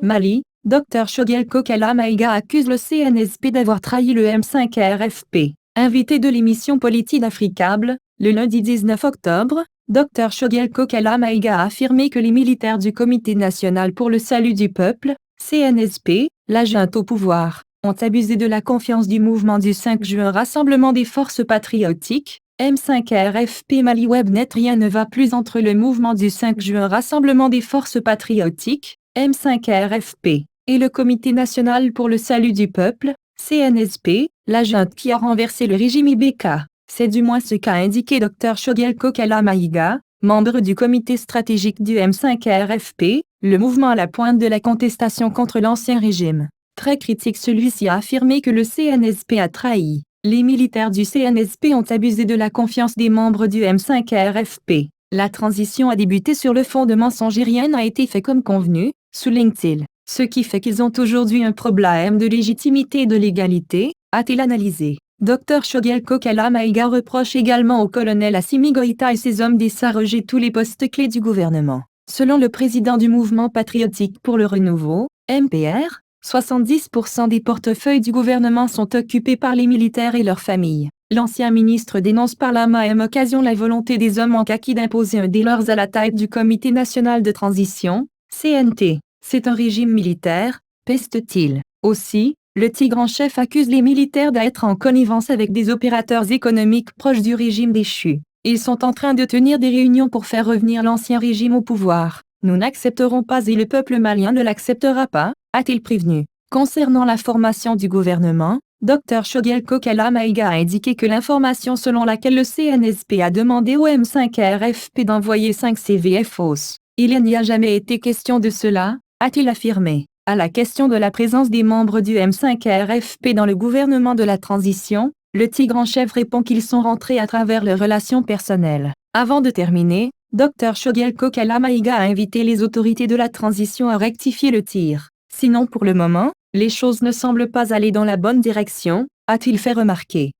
Mali, Dr Choguel Kokala Maïga accuse le CNSP d'avoir trahi le M5 RFP. Invité de l'émission Politique Africable, le lundi 19 octobre, Dr Choguel Kokala Maïga a affirmé que les militaires du Comité national pour le salut du peuple, CNSP, la junte au pouvoir, ont abusé de la confiance du mouvement du 5 juin Rassemblement des forces patriotiques, M5 RFP Mali Webnet. Rien ne va plus entre le mouvement du 5 juin Rassemblement des forces patriotiques, M5 RFP, et le Comité national pour le salut du peuple, CNSP, la junte qui a renversé le régime IBK. C'est du moins ce qu'a indiqué Dr Choguel Kokala Maïga, membre du comité stratégique du M5 RFP, le mouvement à la pointe de la contestation contre l'ancien régime. Très critique, celui-ci a affirmé que le CNSP a trahi. Les militaires du CNSP ont abusé de la confiance des membres du M5 RFP. La transition a débuté sur le fond de mensonges et rien n'a été fait comme convenu, souligne-t-il. Ce qui fait qu'ils ont aujourd'hui un problème de légitimité et de légalité, a-t-il analysé. Dr Choguel Kokala Maïga reproche également au colonel Assimi Goïta et ses hommes de s'arroger tous les postes clés du gouvernement. Selon le président du mouvement patriotique pour le renouveau, MPR, 70% des portefeuilles du gouvernement sont occupés par les militaires et leurs familles. L'ancien ministre dénonce par la même occasion la volonté des hommes en kaki d'imposer un des leurs à la tête du Comité national de transition, CNT. C'est un régime militaire, peste-t-il. Aussi, le tigre en chef accuse les militaires d'être en connivence avec des opérateurs économiques proches du régime déchu. Ils sont en train de tenir des réunions pour faire revenir l'ancien régime au pouvoir. Nous n'accepterons pas et le peuple malien ne l'acceptera pas, a-t-il prévenu. Concernant la formation du gouvernement, Dr Choguel Kokala Maïga a indiqué que l'information selon laquelle le CNSP a demandé au M5 RFP d'envoyer 5 CV est fausse. Il n'y a jamais été question de cela, a-t-il affirmé. À la question de la présence des membres du M5 RFP dans le gouvernement de la transition, le tigre en chef répond qu'ils sont rentrés à travers leurs relations personnelles. Avant de terminer, Dr Choguel Kokala Maïga a invité les autorités de la transition à rectifier le tir. Sinon pour le moment, les choses ne semblent pas aller dans la bonne direction, a-t-il fait remarquer.